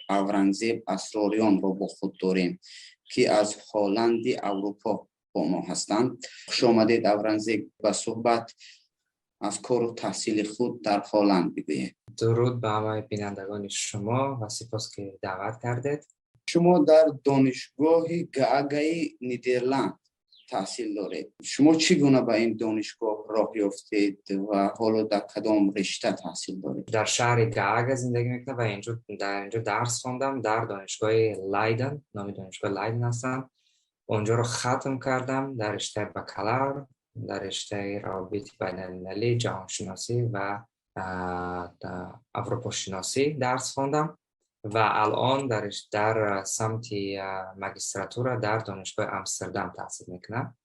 اورنگزیب اسراریان را با خود داریم که از هلند اروپا با ما هستند. خوش آمدید اورنگزیب، به صحبت از کار و تحصیل خود در هلند بگویید. درود به همه بینندگان شما و سپاس که دعوت کردید. شما در دانشگاه گاگای نیدرلند تحصیل دارید. شما چگونه به این دانشگاه راه یافتید و حالا در کدام رشته تحصیل دارید؟ در شهر گاگا زندگی میکنم و در اینجا درس خوندم در دانشگاه لایدن، نامی دانشگاه لایدن هستم. اونجا رو ختم کردم در رشته بکالور، در رشته روابط بین المللی، جهانشناسی و اروپا شناسی درس خوندم و الان در سمت ماجستراتور در دانشگاه آمستردام تحصیل میکنم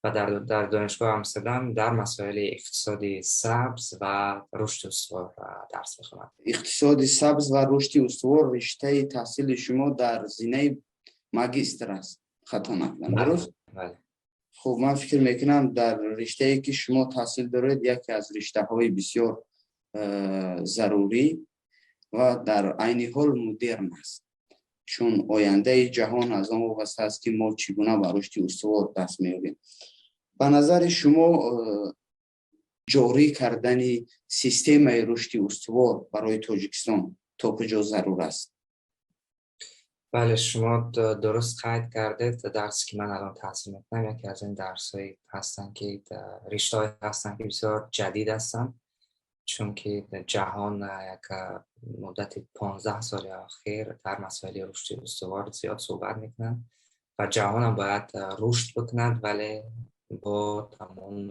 و در دانشگاه آمستردام در مسائل اقتصادی سبز و رشد استوار درس میخونم. اقتصادی سبز و رشد استوار رشته تحصیل شما در زمینه ماجستر است، خطا نکنم درست؟ بله. خب من فکر میکنم در رشته‌ای که شما تحصیل دارید یکی از رشته‌های بسیار ضروری و در عین حال مدرن است، چون آینده جهان از آن وابسته است که ما چگونه به رشد استوار دست می‌یابیم. به نظر شما جاری کردن سیستم رشد استوار برای تاجیکستان تا کجا ضرور است؟ بله، شما درست قید کردید. درسی که من الان تحصیل میکنم یکی از این درس‌هایی هستن که رشته‌ای هستن که بسیار جدید هستن، چون که جهان یک مدت 15 سال اخیر در مسائل رشد استوار زیاد صحبت میکنن و جهان هم باید رشد بکند، ولی با تمام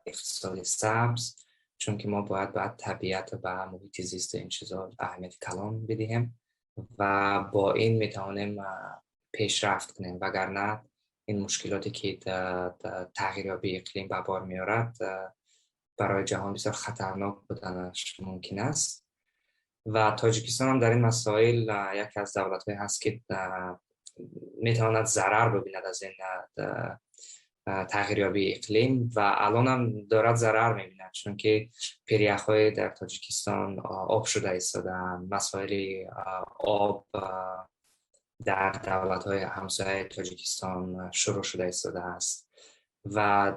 اقتصاد سبز، چون که ما باید طبیعت و محیط زیست این چیزا اهمیت کلان بدهیم و با این میتوانیم پیشرفت کنیم، وگرنه این مشکلاتی که تغییرات اقلیم به بار میارد برای جهان بسیار خطرناک بودنش ممکن است. و تاجیکستان هم در این مسائل یکی از دولت‌های هست که میتواند ضرر ببیند از این تغییریابی اقلیم و الان هم دارد ضرر میبیند، چون که پیریخ‌های در تاجیکستان آب شده ایستادن. مسائل آب در دولت‌های همسایه تاجیکستان شروع شده ایستاده است و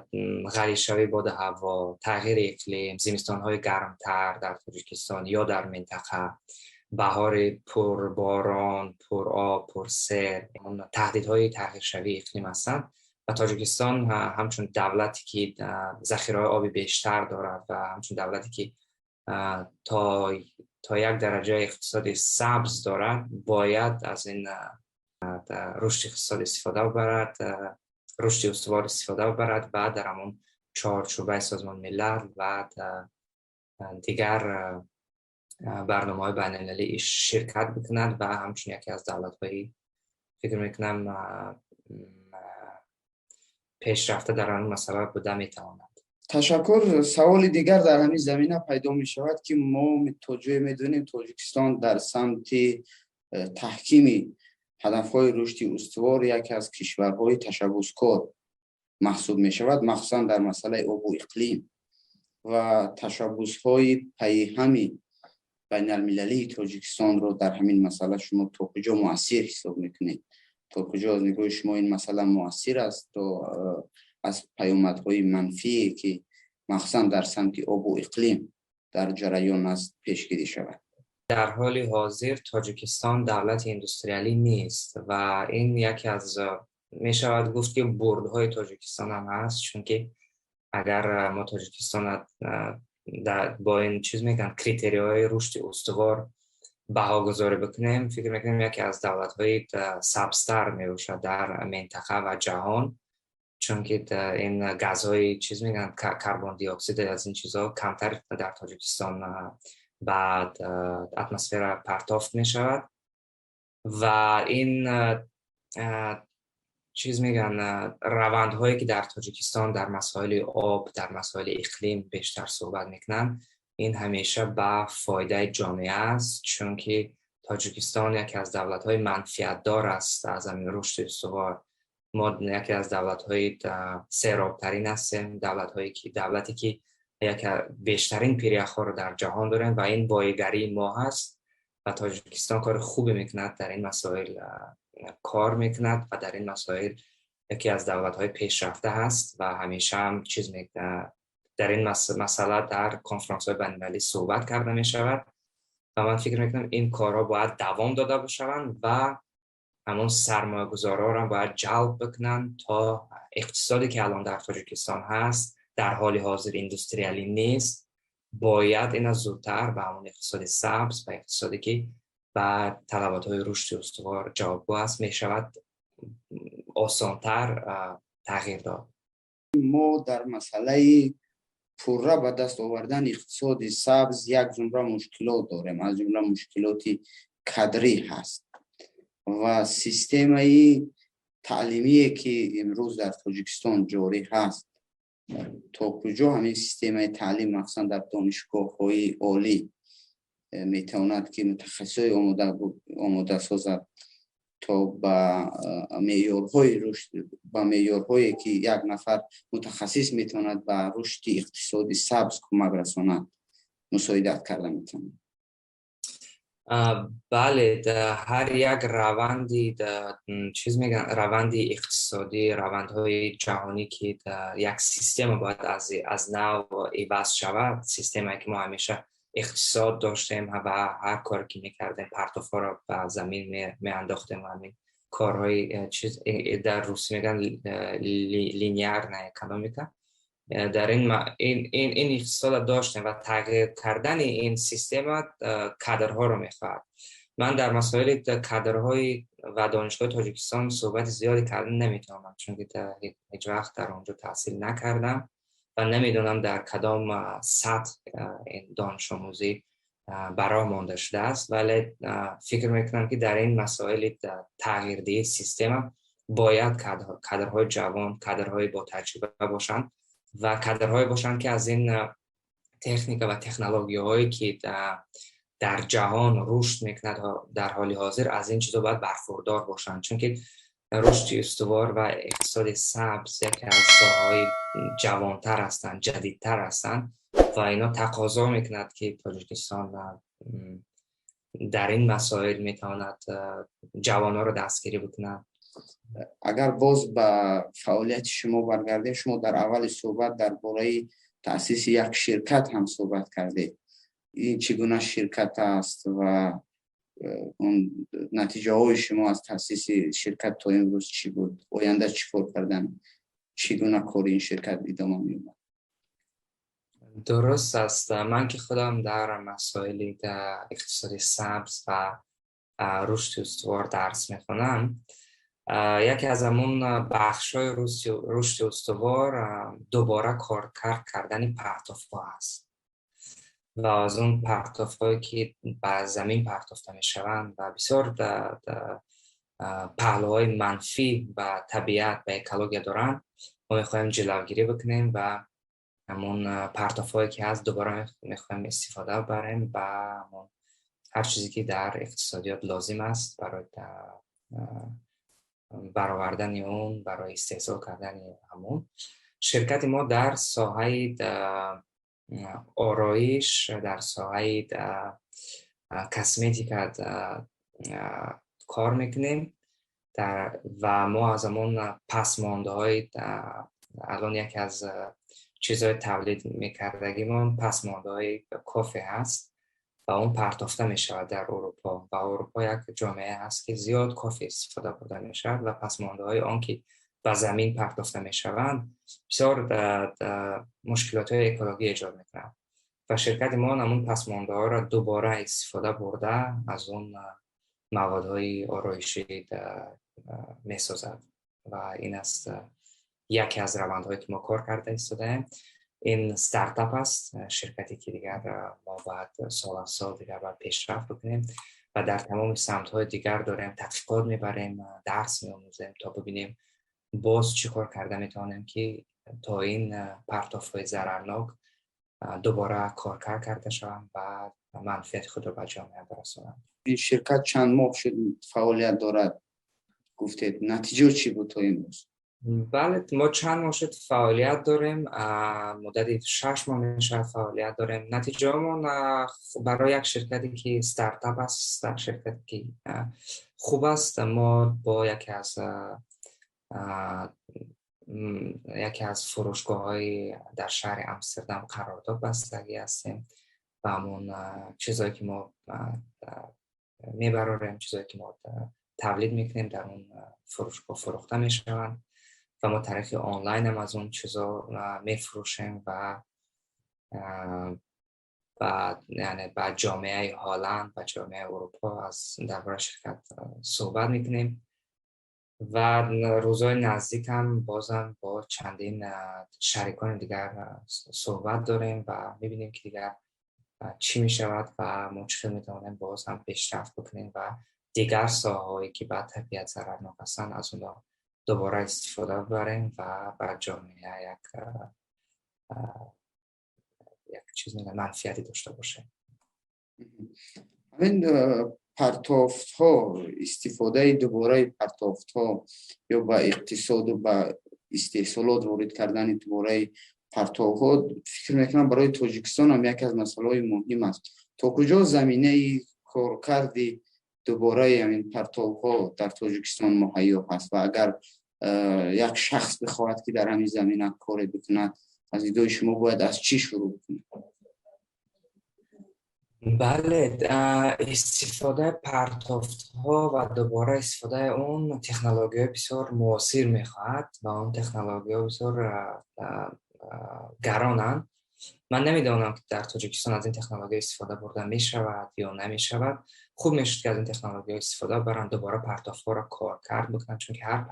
غلیظ باد هوا، تغییر اقلیم، زمستان‌های گرمتر در تاجیکستان یا در منطقه، بهار پرباران، پر آب، پر سیل، تهدیدهای تغییر شوی اقلیم هستند و تاجیکستان همچون دولتی که ذخیره آب بیشتر دارد و همچون دولتی که تا یک درجه اقتصاد سبز دارد باید از این رشد اقتصاد استفاده ببرد، رشد استوار استفاده ببرد و در همون چارچوبه سازمان ملل و دیگر برنامه‌های بین‌المللی شرکت بکند و همچون یکی از دولت‌های فکر میکنم پیشرفته در آن مسئله بوده میتواند. تشکر. سوال دیگر در همین زمینه پیدا می شود که ما توجه میدونیم تاجیکستان در سمت تحکیم هدفهای رشد استوار یکی از کشورهای تشبثکار محسوب می شود، مخصوصا در مسئله آب و اقلیم و تشبثهای پیهمی بین المللی تاجیکستان رو در همین مسئله شما تا کجا مؤثر حساب میکنید؟ تا کجا از نگاه شما این مسئله مؤثر است تا از پیامدهای منفی که مخصوصا در سمت آب و اقلیم در جریان است پیشگیری شود؟ در حال حاضر تاجیکستان دولت اندوستریالی نیست و این یکی از می شود گفت که بردهای تاجیکستان هم هست، چون که اگر ما تاجیکستان با این چیز میگن کریتریای رشد استوار بها گذاری بکنیم، فکر میکنیم یکی از دولت‌های سبزتر میباشد در منطقه و جهان، چون که این گازهای چیز میگن کربن دی اکسید از این چیزها کمتر در تاجیکستان بعد اتمسفر پرتافت می شود و این چیز میگن روندهایی که در تاجیکستان در مسائل آب، در مسائل اقلیم بیشتر صحبت میکنن، این همیشه به فایده جامعه است، چون که تاجیکستان یکی از دولت‌های منفعت دار است از همین رشد استوار. ما یکی از دولت‌های سیراب‌ترین هستیم، دولتی که بیشترین پیریخ‌ها رو در جهان دارن و این بایگری ما هست و تاجیکستان کار خوبی میکند در این مسائل کار میکند و در این مسائل یکی از دولت‌های پیشرفته هست و همیشه هم چیز میکند در این مسئله در کنفرانس‌های بین‌المللی صحبت کرده میشود و من فکر میکنم این کارها باید دوام داده بشوند و همون سرمایه‌گذارا را باید جلب بکنن تا اقتصادی که الان در تاجیکستان هست در حال حاضر اندستریالی نیست، باید این از زودتر به همون اقتصاد سبز و اقتصادی که به طلبات‌های رشد استوار جوابگو است می شود آسانتر تغییر داد. ما در مسئله پورا به دست آوردن اقتصاد سبز یک جمله مشکلات داریم، از جمله مشکلاتی کادری هست و سیستمی تعلیمی که امروز در تاجیکستان جاری هست تا کجا همین سیستم تعلیم مخصوصا در دانشگاه‌های عالی میتواند که متخصصای آماده سازد تا با معیارهای رشد با معیارهایی که یک نفر متخصص میتواند با رشد اقتصادی سبز کمک رساند مساعدت کرده میتواند. بله، هر یک روندی چیز میگن روندی اقتصادی، روندهای جهانی که یک سیستم باید از نو عوض شود، سیستمی که ما همیشه اقتصاد داشتیم و هر کاری که میکردیم پرتوفا را به زمین میانداختیم و همین کارهای چیز در روسی میگن لینیر نه اکونومیکا در این اقتصاد داشتیم و تغییر کردن این سیستم کادرها رو میخواد. من در مسائل کادرهای و دانشگاه تاجیکستان صحبت زیادی کردن نمیتونم چون که هیچ وقت در اونجا تحصیل نکردم و نمیدونم در کدام سطح این دانش آموزی برای مانده شده است، ولی فکر میکنم که در این مسائل تغییر دهی سیستم باید کادرهای جوان، کادرهای با تجربه باشند و کادرهای باشند که از این تکنیک و تکنولوژی هایی که در جهان رشد میکند در حال حاضر از این چیزا باید برخوردار باشند، چون که رشد استوار و اقتصاد سبز یکی از ساحه‌های جوانتر هستند، جدیدتر هستند و اینا تقاضا میکند که تاجیکستان در این مسائل میتواند جوانان رو دستگیری بکنند. اگر باز به فعالیت شما برگردیم، شما در اول صحبت درباره تأسیس یک شرکت هم صحبت کردید. این چگونه شرکت است و اون نتیجه های شما از تأسیس شرکت تا امروز چی بود؟ آینده چی کار کردن؟ چگونه کار این شرکت ادامه می‌یابد؟ درست است. من که خودم در مسائل در اقتصاد سبز و رشد استوار درس میخونم، یکی از همون بخش‌های رشد استوار دوباره کار کردن پرتوفا است و از اون پرتوفایی که به زمین پرتافته میشوند و بسیار پهلوهای منفی و طبیعت و اکولوژی دارن، ما میخوایم جلوگیری بکنیم و همون پرتوفایی که هست دوباره میخوایم استفاده بریم و هر چیزی که در اقتصادیات لازم است برای برآوردن اون، برای استحصال کردن همون. شرکت ما در ساحه آرایش، در ساحه کسمتیک کار میکنیم و ما از همون پسمانده های الان یکی از چیزهای تولید میکردگیمون پسمانده های کافی هست و اون پرتافته میشود در اروپا و اروپا یک جامعه هست که زیاد کافی استفاده برده میشود و پسمانده های آن که به زمین پرتافته میشوند بسیار مشکلات های اکولوژی ایجاد میکنند و شرکت ما همون پسمانده ها را دوباره استفاده برده از اون موادهای آرایشی میسازد و این است یکی از روندهایی که ما کار کرده ایستادیم. این استارتاپ است، شرکتی که دیگر ما باید سال دیگر باید پیشرفت بکنیم و در تمام سمت‌های دیگر داریم تحقیقات میبریم، درس می‌آموزیم تا ببینیم باز چی کار کرده میتونیم که تا این پرتوف‌های ضررناک دوباره کارکرد کرده شوند و منفعت خود رو به جامعه برسونند. این شرکت چند ماه شد فعالیت دارد گفتید، نتیجه چی بود تا امروز؟ بله ما چند ماه فعالیت داریم، مدتی 6 ماه میشه فعالیت داریم. نتیجه همون برای یک شرکتی که استارتاپ است، شرکتی که خوب است، ما با یکی از فروشگاه های در شهر امستردام قرارداد بستگی هستیم و همون چیزایی که ما میبراریم، چیزایی که ما تولید میکنیم در اون فروشگاه فروخته میشوند و ما طریق آنلاین هم از اون چیزا میفروشیم و یعنی با جامعه هلند و جامعه اروپا از درباره شرکت صحبت میکنیم و روزهای نزدیک هم بازم با چندین شریکان دیگر صحبت داریم و میبینیم که دیگر چی میشود و ما چطور میتونیم باز هم پیشرفت بکنیم و دیگر ساحه‌هایی که بعد طبیعت ضررناک هستند از اونها دوباره استفاده ببریم و بر جامعه یک چیز منفعتی داشته باشه. همین پرتافت ها، استفاده دوباره پرتافت ها یا با اقتصاد و با استحصالات وارد کردن دوباره پرتافت ها فکر میکنم برای تاجیکستان هم یک از مسائل های مهم است. تا کجا زمینه کارکردی دوباره همین پرتافت ها در تاجیکستان مهیا هست و اگر یک شخص بخواهد که در همین زمینه کار بکند از ایده شما باید از چی شروع کنید؟ بله، استفاده پرتافت ها و دوباره استفاده اون تکنولوژی بسیار معاصر میخواهد و اون تکنولوژی بسیار گرانند. من نمیدونم که در تاجیکستان از این تکنولوژی استفاده برده می شود یا نمی شود. خوب میشد که از این تکنولوژی استفاده برن دوباره پرتافت ها را کار کرد بکنن، چون که هر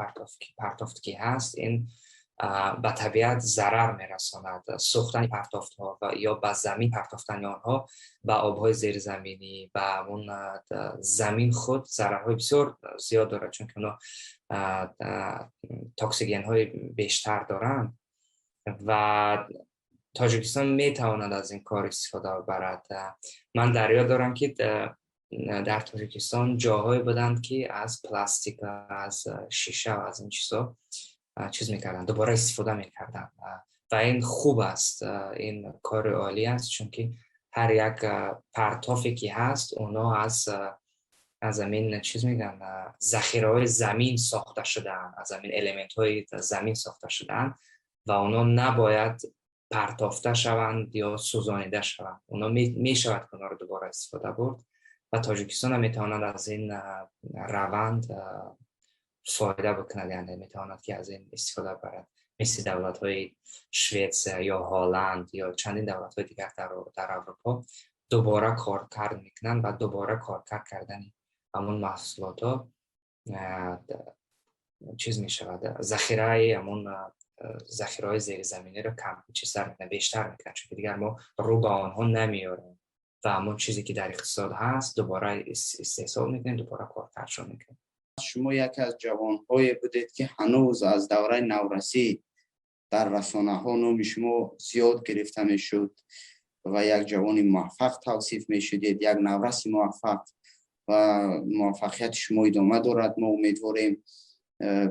پرتافت که هست این به طبیعت ضرر میرساند. سوختن پرتافت ها و یا به زمین پرتافتن آنها به آبهای زیرزمینی و اون زمین خود ضررهای بسیار زیاد دارد، چون که اونا تاکسیگن های بیشتر دارند و تاجیکستان میتواند از این کار استفاده برد. من در یاد دارم که در تاجیکستان جاهایی بودند که از پلاستیک و از شیشه و از این چیزا چیز میکردن، دوباره استفاده میکردن و این خوب است. این کار عالی است، چون که هر یک پرتافی که هست اونا از زمین چیز میگن ذخیره‌های زمین ساخته شدن، از زمین الیمنت های زمین ساخته شدن و اونا نباید پرتافته شوند یا سوزانیده شوند. اونا میشود که اونا رو دوباره استفاده برد و تاجیکستان هم میتواند از این روند فایده بکند، یعنی میتواند که از این استفاده برد، مثل دولت های سوئیسرا یا هلند یا چندین دولت های دیگر در اروپا دوباره کار کرد میکنن و دوباره کار کردن همون محصولات ها چیز میشود، ذخیره همون ذخیره های زیر زمینی رو بیشتر میکنن، چون دیگر ما رو به آنها نمیاریم و همون چیزی که در اقتصاد هست دوباره استحصال میکنیم، دوباره کارکردشون میکنیم. شما یکی از جوان‌های بودید که هنوز از دوره نورسی در رسانه‌ها نام شما زیاد گرفته میشد و یک جوان موفق توصیف میشدید، یک نورس موفق و موفقیت شما ادامه دارد. ما امیدواریم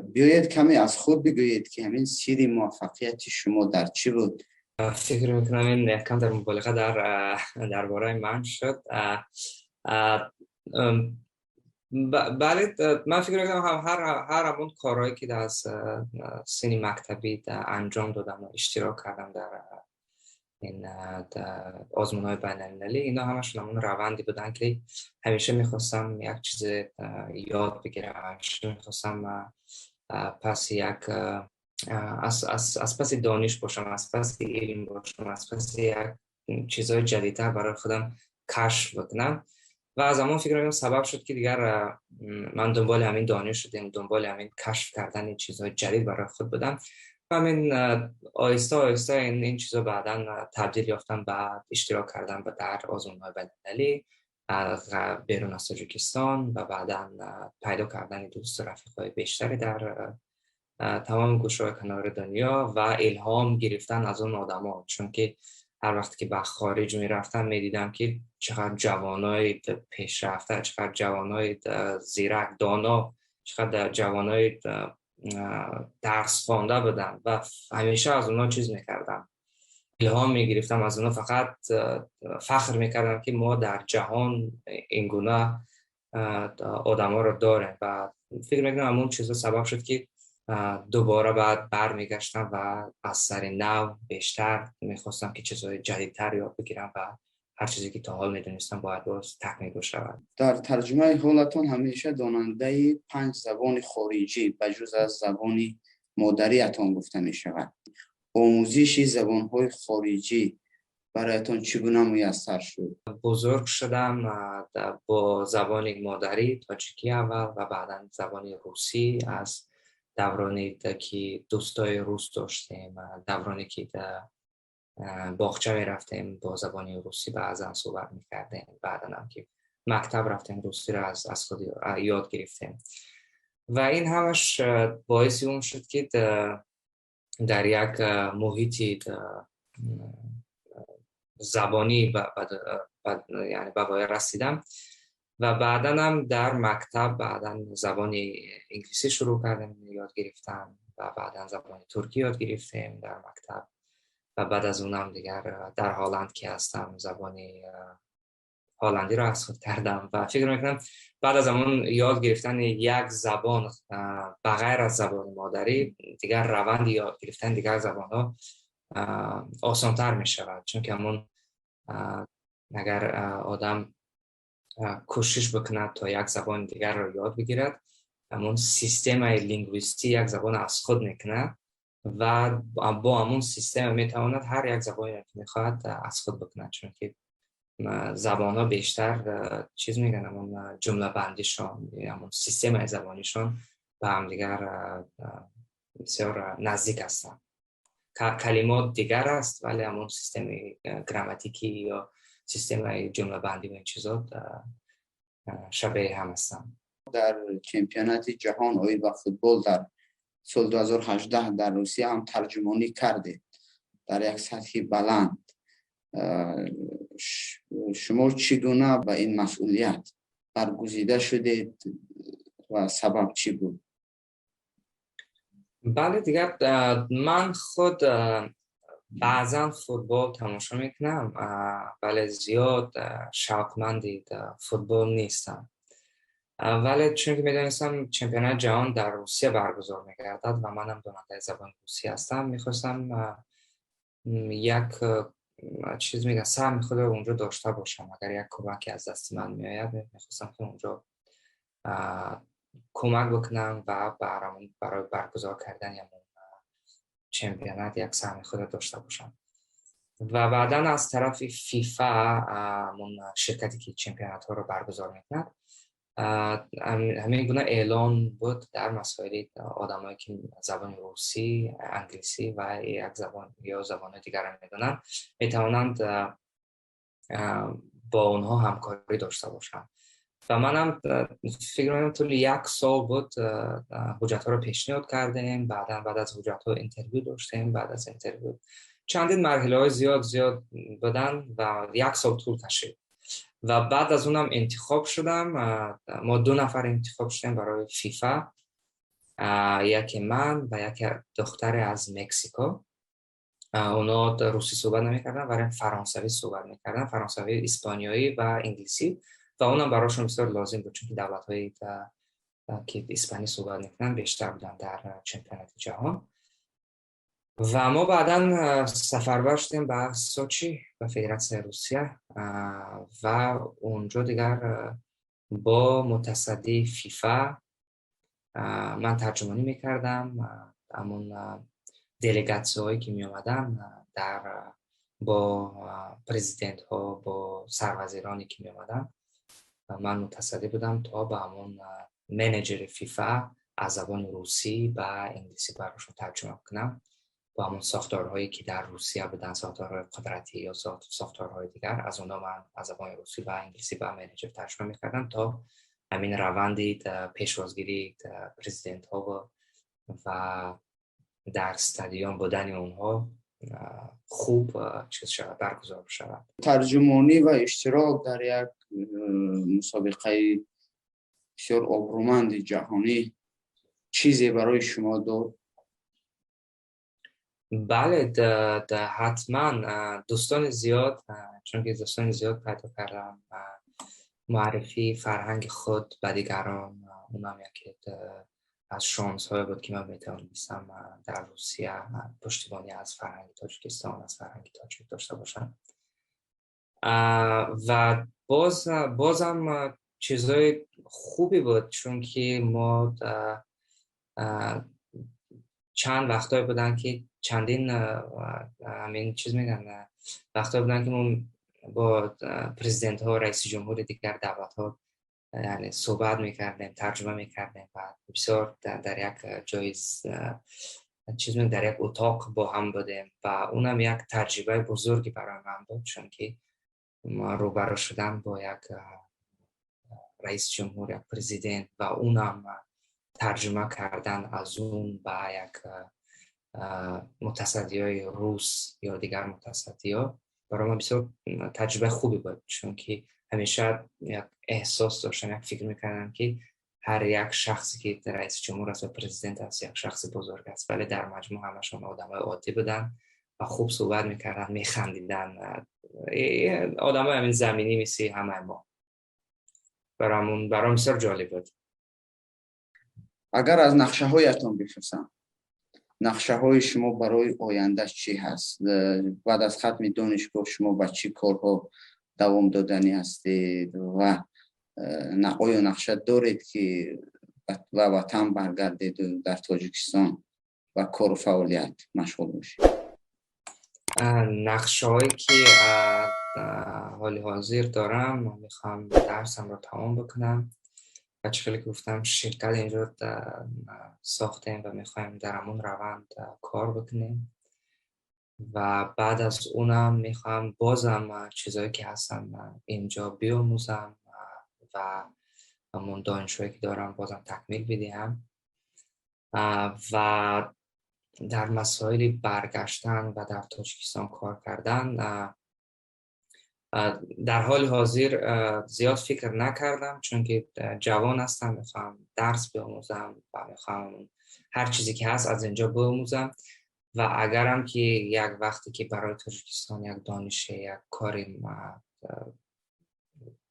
بیایید کمی از خود بگویید که همین سیر موفقیت شما در چی بود؟ فکر میکنم این کم در مبالغه درباره من شد. بله، من فکر میکنم هر همون کارهایی که در سن مکتبی انجام دادم و اشتراک کردم در این آزمون‌های بین‌المللی، اینا همشون همون روندی بودن که همیشه میخواستم یک چیز یاد بگیرم، همیشه میخواستم پس یک از پس دانش باشم، از پس علم باشم، از پس یک چیزهای جدیدتر برای خودم کشف بکنم و از همون فکر میکنم سبب شد که دیگر من دنبال همین دانش شدم، دنبال همین کشف کردن چیزهای جدید برای خود بودم و همین آهسته آهسته این چیزا بعداً تبدیل یافتم به اشتراک کردن در آزمون‌های بین‌المللی بیرون از تاجیکستان و بعداً پیدا کردن دوست و رفیقای بیشتری در تمام گوشه‌های کنار دنیا و الهام گرفتن از اون آدما، چون که هر وقت که به خارج میرفتم میدیدم که چقدر جوانای پیشرفته، چقدر جوانای زیرک دانا، چقدر جوانای درس خوانده بودن و همیشه از اونا چیز میکردم، الهام میگرفتم از اونا. فقط فخر میکردم که ما در جهان این گونه آدم ها رو داریم و فکر میکنم همون چیزا سبب شد که دوباره بعد برمیگشتم و از سر نو بیشتر میخواستم که چیزهای جدیدتر یاد بگیرم و هر چیزی که تا حال میدونستم باید باز تکمیل شود. در ترجمه حالتان همیشه داننده 5 زبان خارجی بجز از زبان مادریتان گفته می شود. آموزش زبان‌های خارجی برایتان چگونه میسر شد؟ بزرگ شدم با زبان مادری تاجیکی اول و بعدا زبان روسی. از دورانی که دوستای روس داشتیم، دورانی که باغچه می رفتیم با زبان روسی بعضا صحبت می کردیم، بعدا هم که مکتب رفتیم روسی را از خود یاد گرفتیم و این همش باعث اون شد که در یک محیطی زبانی یعنی به پایان رسیدم و بعدا هم در مکتب بعدا زبان انگلیسی شروع کردم یاد گرفتم و بعدا زبان ترکی یاد گرفتیم در مکتب و بعد از اونم دیگر در هلند که هستم زبان هلندی را اخذ کردم و فکر میکنم بعد از اون یاد گرفتن یک زبان بغیر از زبان مادری دیگر روند یاد گرفتن دیگر زبان ها آسانتر می شود، چون که همون اگر آدم کوشش بکند تا یک زبان دیگر را یاد بگیرد، همون سیستم لینگویستی یک زبان از خود میکنه و با همون سیستم میتواند هر یک زبانی که میخواد از خود بکند، چون که زبان ها بیشتر چیز میگن همون جمله بندیشان، همون سیستم زبانیشان به هم دیگر بسیار نزدیک هستند. کلمات دیگر است ولی همون سیستم گراماتیکی یا سیستم جمله بندی و این چیزا شبیه هم هستند. در چمپیونات جهان و فوتبال در سال 2018 در روسیه هم ترجمانی کرده در یک سطح بلند. شما چگونه به این مسئولیت برگزیده شدید و سبب چی بود؟ بله دیگر من خود بعضا فوتبال تماشا میکنم ولی زیاد شوقمند فوتبال نیستم، ولی چون که میدونستم چمپیونات جهان در روسیه برگزار میگردد و منم داننده زبان روسی هستم، میخواستم یک چیز میگم سهم خود رو اونجا داشته باشم. اگر یک کمکی از دست من میآید میخواستم که اونجا کمک بکنم و برای برگزار کردن یا چمپیونات یک سهم خود داشته باشم. و بعدا از طرف فیفا من شرکتی که چمپیونات ها رو برگزار میکند همین گونه اعلان بود در مسائل آدمایی که زبان روسی، انگلیسی و یک زبان یا زبان دیگر میدونن میتوانند با اونها همکاری داشته باشند. و منم فکر می‌کنم طول یک سال بود حجت ها رو پیشنهاد کردیم، بعد از حجت ها اینترویو داشتیم، بعد از اینترویو چندین مرحله های زیاد بدن و یک سال طول کشید و بعد از اونم انتخاب شدم. ما 2 نفر انتخاب شدیم برای فیفا، یکی من و یک دختر از مکزیکو. اونا روسی صحبت نمی‌کردن ولی فرانسوی صحبت می‌کردن، فرانسوی، اسپانیایی و انگلیسی و اونم براشون بسیار لازم بود چون که دولت‌هایی که اسپانی صحبت می‌کنن بیشتر بودن در چمپیونات جهان. و ما بعدا سفر شدیم به سوچی و فدراسیون روسیه و اونجا دیگر با متصدی فیفا من ترجمانی میکردم. همون دلیگاتسی هایی که می آمدن با پرزیدنت ها، با سروزیرانی که می آمدن من متصدی بودم تا با همون منیجر فیفا از زبان روسی و انگلیسی براشون ترجمه کنم با همون ساختارهایی که در روسیه بودن، ساختارهای قدرتی یا ساختارهای دیگر، از اونها من از زبان روسی و انگلیسی با منیجر ترجمه میکردم تا همین روندی پیشوازگیری پرزیدنت ها و در استادیوم بودن اونها خوب چیز شود، برگزار شود. ترجمانی و اشتراک در یک مسابقه بسیار آبرومند جهانی چیزی برای شما داد؟ بله حتما دوستان زیاد، چون که دوستان زیاد پیدا کردم، معرفی فرهنگ خود به دیگران، اونم یکی از شانس های بود که من میتونستم در روسیه پشتیبانی از فرهنگ تاجیکستان، از فرهنگ تاجیک داشته باشم. و بازم چیزای خوبی بود، چون که ما چند وقتایی بودن که چندین همین چیز میگن، وقتایی بودن که ما با پرزیدنت ها و رئیس جمهور دیگر دولت ها یعنی صحبت میکردیم، ترجمه میکردیم و بسیار در یک جای چیز در یک اتاق با هم بودیم و اونم یک تجربه بزرگی برای من بود، چون که ما روبرو شدم با یک رئیس جمهور، یک پرزیدنت و اونم ترجمه کردن از اون به یک متصدی های روس یا دیگر متصدی ها برای من بسیار تجربه خوبی بود، چون که همیشه یک احساس داشتم، یک فکر میکردم که هر یک شخصی که رئیس جمهور است و پرزیدنت است یک شخص بزرگ است، ولی در مجموع همشون آدمای عادی بودن و خوب صحبت میکردن، میخندیدن، آدمای همین زمینی مثل همه ما. برام بسیار جالب بود. اگر از نقشه هایتان بپرسم، نقشه های شما برای آینده چی هست؟ بعد از ختم دانشگاه شما به چی کارها دوام دادنی هستید و آیا نقشه دارید که و وطن برگردید و در تاجیکستان و کار و فعالیت مشغول باشید؟ نقشه هایی که حال حاضر دارم، میخوام درسم رو تمام بکنم. بچه که گفتم شرکت اینجا ساختیم و میخوایم در همون روند کار بکنیم و بعد از اونم میخوام بازم چیزایی که هستم اینجا بیاموزم و همون دانشگاهی که دارم بازم تکمیل بدیم و در مسائل برگشتن و در تاجیکستان کار کردن در حال حاضر زیاد فکر نکردم، چون که جوان هستم، میخوام درس بیاموزم و میخوام هر چیزی که هست از اینجا بیاموزم و اگرم که یک وقتی که برای تاجیکستان یک دانشه، یک کاری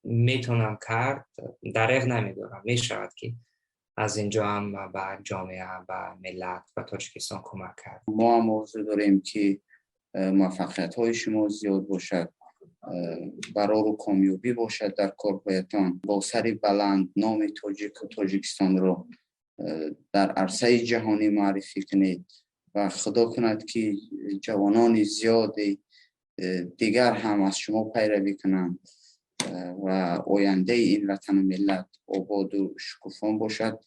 میتونم کرد، دریغ نمیدارم، میشود که از اینجا هم به جامعه و ملت و تاجیکستان کمک کرد. ما هم آرزو داریم که موفقیت های شما زیاد باشد، برای رو کامیابی باشد در کارهایتان، با سری بلند نام تاجیک و تاجیکستان رو در عرصه جهانی معرفی کنید و خدا کند که جوانان زیادی دیگر هم از شما پیروی کنند و آینده این وطن و ملت آباد و شکوفان باشد.